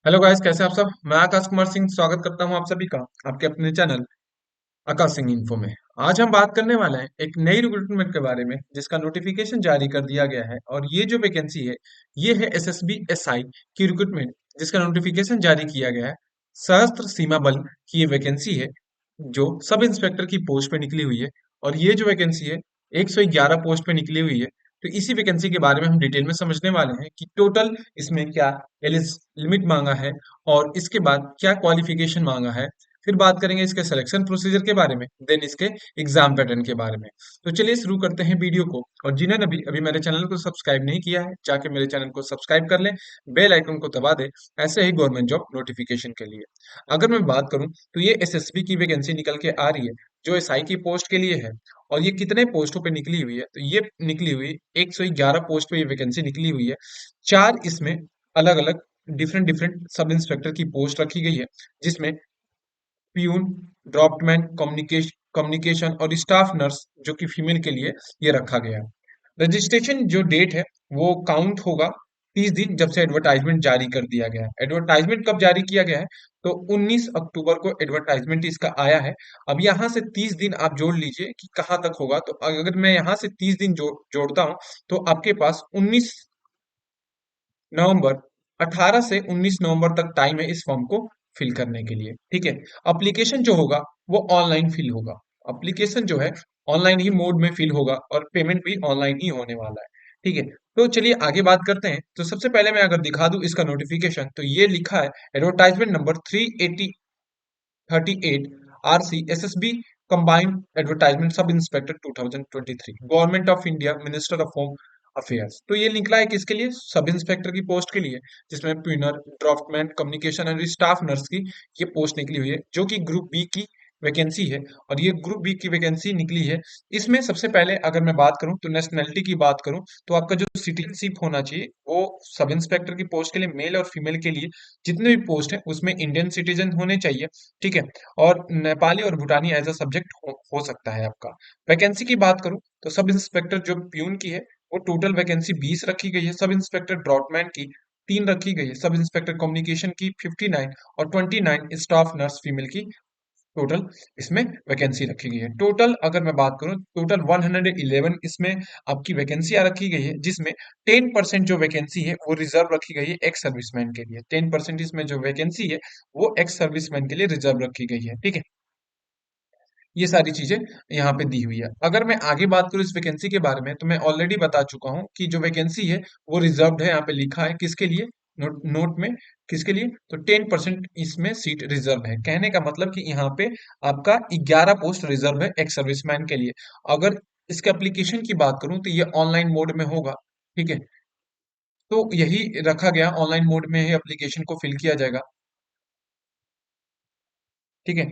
Hello guys, कैसे हैं आप सब। मैं आकाश कुमार सिंह स्वागत करता हूं आप सभी का आपके अपने चैनल आकाश सिंह इन्फो में। आज हम बात करने वाले हैं एक नई रिक्रूटमेंट के बारे में जिसका नोटिफिकेशन जारी कर दिया गया है। और ये जो वैकेंसी है ये है एसएसबी एसआई की रिक्रूटमेंट जिसका नोटिफिकेशन जारी किया गया है। सशस्त्र सीमा बल की ये वैकेंसी है जो सब इंस्पेक्टर की पोस्ट पे निकली हुई है। और ये जो वैकेंसी है 111 पोस्ट पे निकली हुई है। तो इसी वैकेंसी के बारे में हम डिटेल में समझने वाले हैं कि टोटल इसमें क्या एलिज लिमिट मांगा है और इसके बाद क्या क्वालिफिकेशन मांगा है। फिर बात करेंगे इसके सिलेक्शन प्रोसीजर के बारे में, देन इसके एग्जाम पैटर्न के बारे में। तो चलिए शुरू करते हैं वीडियो को। और जिन्होंने अभी अभी मेरे चैनल को सब्सक्राइब नहीं किया है जाके मेरे चैनल को सब्सक्राइब कर लें, बेल आइकन को दबा दें ऐसे ही गवर्नमेंट जॉब नोटिफिकेशन के लिए। अगर मैं बात करूं तो ये एसएसबी की वैकेंसी निकल के आ रही है जो एसआई की पोस्ट के लिए है। और ये कितने पोस्टों पे निकली हुई है, तो ये निकली हुई 111 पोस्ट पे ये वैकेंसी निकली हुई है। चार इसमें अलग अलग डिफरेंट डिफरेंट सब इंस्पेक्टर की पोस्ट रखी गई है, जिसमें प्यून, ड्रॉप्टमैन, कम्युनिकेशन और स्टाफ नर्स जो कि फीमेल के लिए ये रखा गया है। रजिस्ट्रेशन जो डेट है वो काउंट होगा 30 दिन जब से एडवर्टाइजमेंट जारी कर दिया गया है। एडवर्टाइजमेंट कब जारी किया गया है, तो 19 अक्टूबर को एडवर्टाइजमेंट इसका आया है। अब यहाँ से 30 दिन आप जोड़ लीजिए कि कहाँ तक होगा। तो अगर मैं यहाँ से 30 दिन जोड़ता हूँ तो आपके पास 19 नवंबर 18 से 19 नवंबर तक टाइम है इस फॉर्म को फिल करने के लिए। ठीक है। एप्लीकेशन जो होगा वो ऑनलाइन फिल होगा। एप्लीकेशन जो है ऑनलाइन ही मोड में फिल होगा और पेमेंट भी ऑनलाइन ही होने वाला है। ठीक है। तो चलिए आगे बात करते हैं। तो सबसे पहले मैं अगर दिखा दूं इसका नोटिफिकेशन, तो ये लिखा है advertisement number 338 RC SSB combined advertisement sub inspector 2023 government of India minister of home affairs. तो ये निकला है किसके लिए, सब इंस्पेक्टर की पोस्ट के लिए, जिसमें peon, draftsman, communication and staff nurse की ये पोस्ट निकली हुई है जो कि ग्रुप बी की वैकेंसी है। और ये ग्रुप बी की वैकेंसी निकली है। इसमें सबसे पहले अगर मैं बात करूं तो नेशनैलिटी की बात करूं तो आपका जो सिटीजनशिप होना चाहिए वो सब इंस्पेक्टर की पोस्ट के लिए मेल और फीमेल के लिए जितने भी पोस्ट है उसमें इंडियन सिटीजन होने चाहिए। ठीक है। और नेपाली और भूटानी एज अ सब्जेक्ट हो सकता है आपका। वैकेंसी की बात करूं तो सब इंस्पेक्टर जो प्यून की है वो टोटल वैकेंसी 20 रखी गई है। सब इंस्पेक्टर ड्रॉटमैन की 3 रखी गई है। सब इंस्पेक्टर कम्युनिकेशन की 59 और 29 स्टाफ नर्स फीमेल की टोटल इसमें वैकेंसी रखी गई है। टोटल अगर मैं बात करूं टोटल 111 इसमें आपकी वैकेंसियां रखी गई है, जिसमें 10% जो वैकेंसी है वो रिजर्व रखी गई है एक्स सर्विसमैन के लिए। 10% इसमें जो वैकेंसी है वो एक्स सर्विसमैन के लिए रिजर्व रखी गई है। ठीक है। ये सारी चीजें यहाँ पे दी हुई है। अगर मैं आगे बात करूँ इस वैकेंसी के बारे में तो मैं ऑलरेडी बता चुका हूँ कि जो वैकेंसी है वो रिजर्व्ड है। यहाँ पे लिखा है किसके लिए, नोट में किसके लिए, तो 10% इसमें सीट रिजर्व है। कहने का मतलब कि यहाँ पे आपका 11 पोस्ट रिजर्व है एक्स सर्विसमैन के लिए। अगर इसके एप्लीकेशन की बात करूँ तो ये ऑनलाइन मोड में होगा। ठीक है। तो यही रखा गया, ऑनलाइन मोड में ही एप्लीकेशन को फिल किया जाएगा। ठीक है।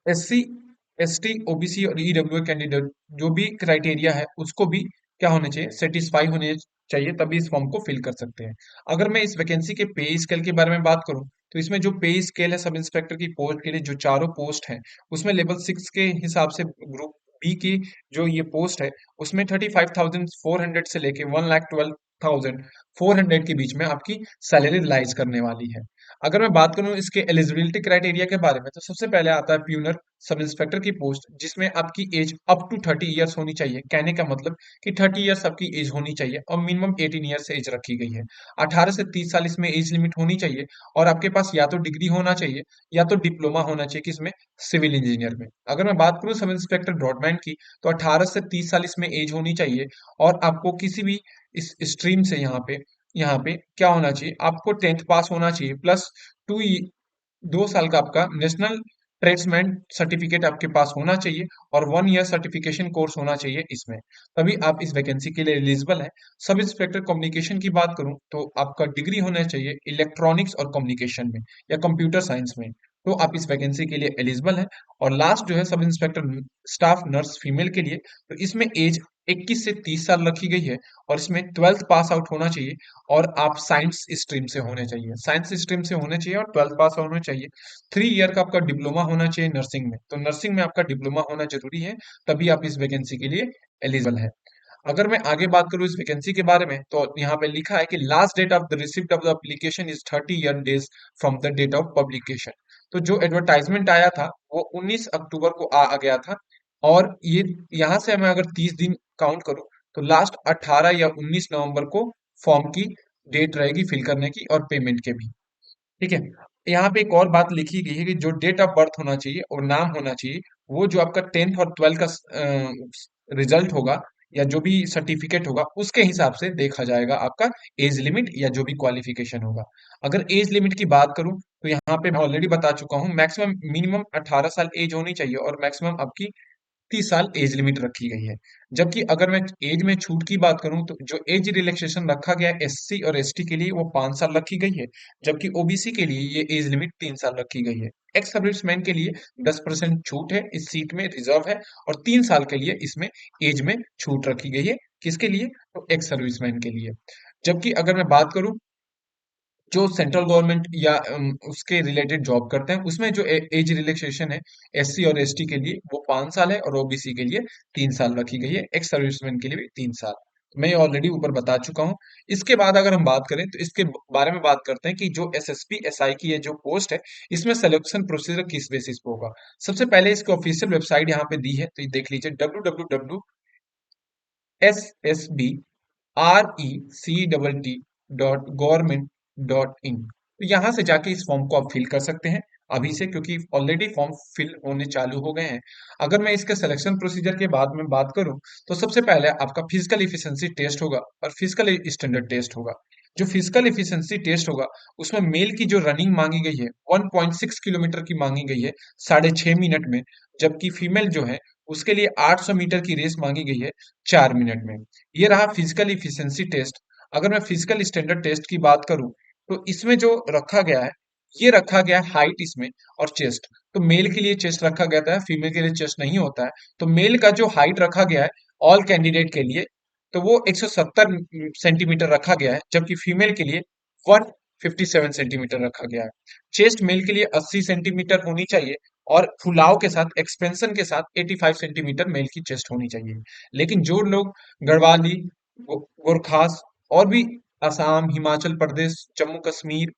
एससी, एसटी, ओबीसी और ईडब्ल्यू कैंडिडेट जो भी क्राइटेरिया है उसको भी क्या होने चाहिए, सेटिस्फाई होने चाहिए, तभी इस फॉर्म को फिल कर सकते हैं। अगर मैं इस वैकेंसी के पे स्केल के बारे में बात करूं तो इसमें जो पे स्केल है सब इंस्पेक्टर की पोस्ट के लिए जो चारों पोस्ट हैं उसमें लेवल 6 के हिसाब से ग्रुप बी की जो ये पोस्ट है उसमें 35,400 से लेके 1,12,400 के बीच में आपकी सैलरी रिलाइज करने वाली है। अगर मैं बात करूं इसके एलिजिबिलिटी क्राइटेरिया के बारे में तो सबसे पहले आता है प्यूनर सब इंस्पेक्टर की पोस्ट, जिसमें आपकी एज अप टू 30 ईयर्स होनी चाहिए। कहने का मतलब कि 30 ईयर्स आपकी एज होनी चाहिए और मिनिमम 18 ईयर्स एज रखी गई है। 18 से 30 साल इसमें एज लिमिट होनी चाहिए। और आपके पास या तो डिग्री होना चाहिए या तो डिप्लोमा होना चाहिए किसमें, सिविल इंजीनियर में। अगर मैं बात करूं सब इंस्पेक्टर ब्रॉडमैन की तो 18 से 30 साल इसमें एज होनी चाहिए। और आपको किसी भी इस स्ट्रीम से यहाँ पे क्या होना चाहिए, आपको 10th पास होना चाहिए प्लस 2 साल का आपका नेशनल ट्रेड्समैन सर्टिफिकेट आपके पास होना चाहिए और 1 ईयर सर्टिफिकेशन कोर्स होना चाहिए इसमें, तभी आप इस वैकेंसी के लिए एलिजिबल है। सब इंस्पेक्टर कम्युनिकेशन की बात करूं तो आपका डिग्री होना चाहिए इलेक्ट्रॉनिक्स और कम्युनिकेशन में या कंप्यूटर साइंस में, तो आप इस वैकेंसी के लिए एलिजिबल है। और लास्ट जो है sub inspector staff nurse female के लिए, तो इसमें एज 21 से 30 साल रखी गई है और इसमें 12th पास आउट होना चाहिए और आप साइंस स्ट्रीम से होने चाहिए, साइंस स्ट्रीम से होने चाहिए और 12th पास होना चाहिए। 3 ईयर का आपका डिप्लोमा होना चाहिए नर्सिंग में, तो नर्सिंग में आपका डिप्लोमा होना जरूरी है, तभी आप इस वैकेंसी के लिए एलिजिबल है। अगर मैं आगे बात करूं इस वैकेंसी के बारे में तो यहाँ पे लिखा है कि last date of the receipt of the application is 30 days from the date of publication. तो जो एडवर्टाइजमेंट आया था वो 19 अक्टूबर को आ गया था, और ये यहाँ से मैं अगर 30 दिन काउंट करूं तो लास्ट 18 या 19 नवंबर को फॉर्म की डेट रहेगी फिल करने की और पेमेंट के भी। ठीक है। यहाँ पे एक और बात लिखी गई है कि जो डेट ऑफ बर्थ होना चाहिए और नाम होना चाहिए, वो जो आपका 10th और 12th का रिजल्ट होगा या जो भी सर्टिफिकेट होगा उसके हिसाब से देखा जाएगा आपका एज लिमिट या जो भी क्वालिफिकेशन होगा। अगर एज लिमिट की बात करूं तो यहाँ पे मैं ऑलरेडी बता चुका हूँ, मैक्सिमम मिनिमम 18 साल एज होनी चाहिए और मैक्सिमम आपकी 30 साल एज लिमिट रखी गई है। जबकि अगर मैं एज में छूट की बात करूं तो जो एज रिलैक्सेशन रखा गया है एससी और एसटी के लिए वो 5 साल रखी गई है, जबकि ओबीसी के लिए ये एज लिमिट 3 साल रखी गई है। एक्स सर्विसमैन के लिए 10% छूट है, इस सीट में रिजर्व है, और 3 साल के लिए इसमें एज में छूट रखी गई है। किसके लिए? तो एक्स सर्विसमैन के लिए। जबकि अगर मैं बात करूं जो सेंट्रल गवर्नमेंट या उसके रिलेटेड जॉब करते हैं उसमें जो एज रिलैक्सेशन है एससी और एसटी के लिए वो 5 साल है और ओबीसी के लिए 3 साल रखी गई है, एक्स सर्विसमैन के लिए भी 3 साल। मैं ये ऑलरेडी ऊपर बता चुका हूँ। इसके बाद अगर हम बात करें तो इसके बारे में बात करते हैं कि जो एसएसपी एसआई की ये जो पोस्ट है इसमें सिलेक्शन प्रोसीजर किस बेसिस पे होगा। सबसे पहले इसकी ऑफिशियल वेबसाइट यहाँ पे दी है, तो ये देख लीजिए www.SSBRECTT.gov.in। तो यहाँ से जाके इस फॉर्म को आप फिल कर सकते हैं अभी से, क्योंकि ऑलरेडी फॉर्म फिल होने चालू हो गए हैं। अगर मैं इसके सिलेक्शन प्रोसीजर के बाद में बात करूं तो सबसे पहले आपका फिजिकल इफिशिएंसी टेस्ट होगा और फिजिकल स्टैंडर्ड टेस्ट होगा। जो फिजिकल इफिशिएंसी टेस्ट होगा उसमें मेल की जो रनिंग मांगी गई है 1.6 किलोमीटर की मांगी गई है 6.5 मिनट में, जबकि फीमेल जो है उसके लिए 800 मीटर की रेस मांगी गई है 4 मिनट में। ये रहा फिजिकल इफिशिएंसी टेस्ट। अगर मैं फिजिकल स्टैंडर्ड टेस्ट की बात करूं तो इसमें जो रखा गया है ये रखा गया है हाइट इसमें और चेस्ट। तो मेल के लिए चेस्ट रखा गया था, फीमेल के लिए चेस्ट नहीं होता है। तो मेल का जो हाइट रखा गया है ऑल कैंडिडेट के लिए तो वो 170 सेंटीमीटर रखा गया है, जबकि फीमेल के लिए 157 सेंटीमीटर रखा गया है। चेस्ट मेल के लिए 80 सेंटीमीटर होनी चाहिए और फुलाव के साथ एक्सपेंशन के साथ 85 सेंटीमीटर मेल की चेस्ट होनी चाहिए। लेकिन जो लोग गढ़वाली, गोरखास और भी असम, हिमाचल प्रदेश, जम्मू कश्मीर,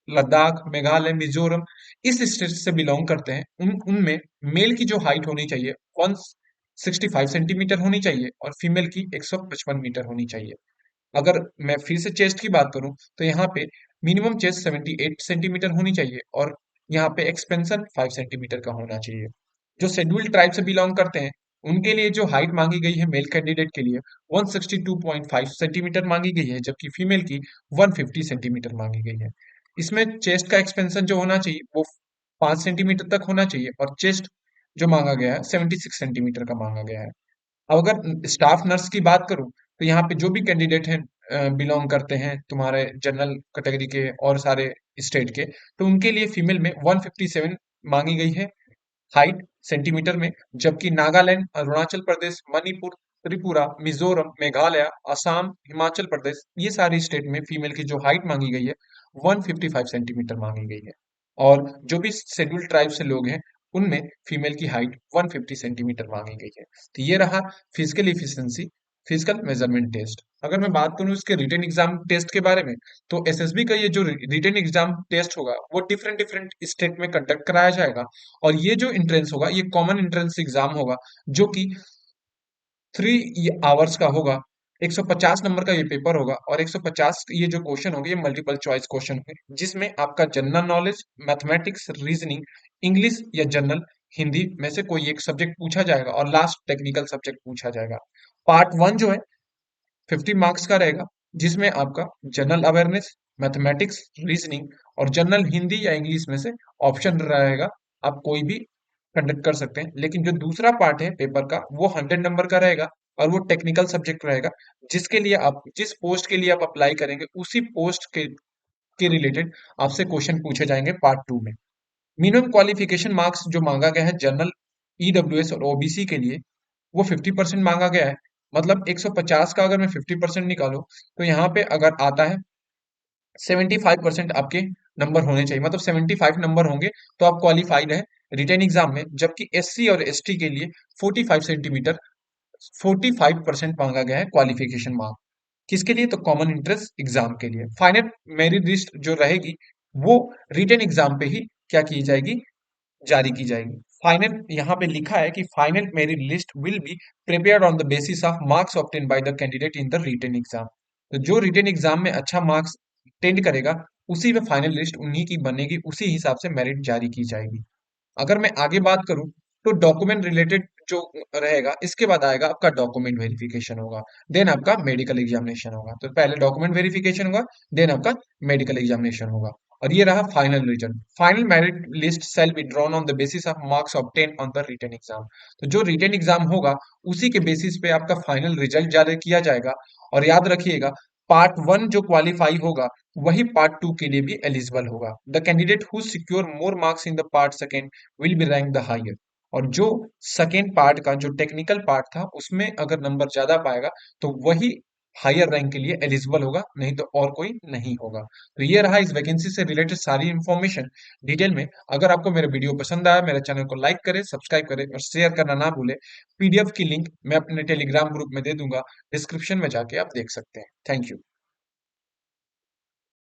लद्दाख, मेघालय, मिजोरम इस स्टेट से बिलोंग करते हैं उन उनमें मेल की जो हाइट होनी चाहिए 165 सेंटीमीटर होनी चाहिए और फीमेल की 155 मीटर होनी चाहिए। अगर मैं फिर से चेस्ट की बात करूं तो यहाँ पे मिनिमम चेस्ट 78 सेंटीमीटर होनी चाहिए और यहाँ पे एक्सपेंशन 5 सेंटीमीटर का होना चाहिए। जो शेड्यूल्ड ट्राइब से बिलोंग करते हैं उनके लिए जो हाइट मांगी गई है मेल कैंडिडेट के लिए 162.5 सेंटीमीटर मांगी गई है, जबकि फीमेल की 150 सेंटीमीटर मांगी गई है। इसमें चेस्ट का एक्सपेंशन जो होना चाहिए वो 5 सेंटीमीटर तक होना चाहिए और चेस्ट जो मांगा गया है 76 सेंटीमीटर का मांगा गया है। अब अगर स्टाफ नर्स की बात करूं तो यहाँ पे जो भी कैंडिडेट हैं बिलोंग करते हैं तुम्हारे जनरल कैटेगरी के और सारे स्टेट के, तो उनके लिए फीमेल में 157 मांगी गई है हाइट सेंटीमीटर में, जबकि नागालैंड, अरुणाचल प्रदेश, मणिपुर, त्रिपुरा, मिजोरम, मेघालय, असम, हिमाचल प्रदेश ये सारी स्टेट में फीमेल की जो हाइट मांगी गई है 155 सेंटीमीटर मांगी गई है। और जो भी शेड्यूल्ड ट्राइब से लोग हैं उनमें फीमेल की हाइट 150 सेंटीमीटर मांगी गई है। तो ये रहा physical efficiency, physical measurement test. अगर मैं बात करूं इसके रिटन एग्जाम टेस्ट के बारे में तो एसएसबी का ये जो रिटन एग्जाम टेस्ट होगा वो डिफरेंट डिफरेंट स्टेट में कंडक्ट कराया जाएगा। और ये जो एंट्रेंस होगा ये कॉमन एंट्रेंस एग्जाम होगा जो कि 3 आवर्स का होगा। 150 नंबर का ये पेपर होगा और 150 ये जो क्वेश्चन होंगे ये मल्टीपल चॉइस क्वेश्चन होंगे, जिसमें आपका general knowledge, mathematics, reasoning, English या जनरल हिंदी में से कोई एक सब्जेक्ट पूछा जाएगा और लास्ट टेक्निकल सब्जेक्ट पूछा जाएगा। पार्ट 1 जो है 50 मार्क्स का रहेगा, जिसमें आपका जनरल अवेयरनेस, मैथमेटिक्स, रीजनिंग और जनरल हिंदी या इंग्लिश में से ऑप्शन रहेगा, आप कोई भी कंडक्ट कर सकते हैं। लेकिन जो दूसरा पार्ट है पेपर का वो 100 नंबर का रहेगा और वो टेक्निकल सब्जेक्ट रहेगा, जिसके लिए आप जिस पोस्ट के लिए आप अप्लाई करेंगे उसी पोस्ट के रिलेटेड आपसे क्वेश्चन पूछे जाएंगे पार्ट 2 में। मिनिमम क्वालिफिकेशन मार्क्स जो मांगा गया है जनरल, ईडब्ल्यूएस और ओबीसी के लिए वो 50% मांगा गया है। मतलब 150 का अगर मैं 50% निकालूं तो यहाँ पे अगर आता है 75% आपके नंबर होने चाहिए, मतलब 75 नंबर होंगे तो आप क्वालिफाइड है रिटेन एग्जाम में। जबकि एससी और एसटी के लिए 45 सेंटीमीटर 45% मांगा गया है क्वालिफिकेशन मार्क। किसके लिए? तो कॉमन एंट्रेंस एग्जाम के लिए। फाइनल मेरिट लिस्ट जो रहेगी वो रिटन एग्जाम पे ही क्या की जाएगी, जारी की जाएगी। फाइनल यहाँ पे लिखा है कि final merit list will be prepared on the basis of marks obtain by the candidate in the written exam. तो जो रिटन एग्जाम में अच्छा मार्क्स टेंड करेगा उसी में फाइनल लिस्ट उन्हीं की बनेगी, उसी हिसाब से मेरिट जारी की जाएगी। अगर मैं आगे बात करूं तो डॉक्यूमेंट रिलेटेड जो रहेगा, इसके बाद आएगा आपका डॉक्यूमेंट वेरिफिकेशन होगा, देन आपका मेडिकल एग्जामिनेशन होगा। तो पहले डॉक्यूमेंट वेरिफिकेशन होगा, देन आपका मेडिकल एग्जामिनेशन होगा। और ये रहा final result. Final merit list shall be drawn on the basis of marks obtain on the written exam. तो जो रिटन एग्जाम होगा उसी के बेसिस पे आपका फाइनल रिजल्ट जारी किया जाएगा। और याद रखिएगा, पार्ट वन जो क्वालिफाई होगा वही पार्ट टू के लिए भी एलिजिबल होगा। The candidate who secure more marks in the part second will be rank the higher. और जो सेकेंड पार्ट का जो टेक्निकल पार्ट था उसमें अगर नंबर ज्यादा पाएगा तो वही हायर रैंक के लिए एलिजिबल होगा, नहीं तो और कोई नहीं होगा। तो ये रहा इस वैकेंसी से रिलेटेड सारी इंफॉर्मेशन डिटेल में। अगर आपको मेरा वीडियो पसंद आया, मेरे चैनल को लाइक करें, सब्सक्राइब करें और शेयर करना ना भूलें। पीडीएफ की लिंक मैं अपने टेलीग्राम ग्रुप में दे दूंगा, डिस्क्रिप्शन में जाके आप देख सकते हैं। Thank you.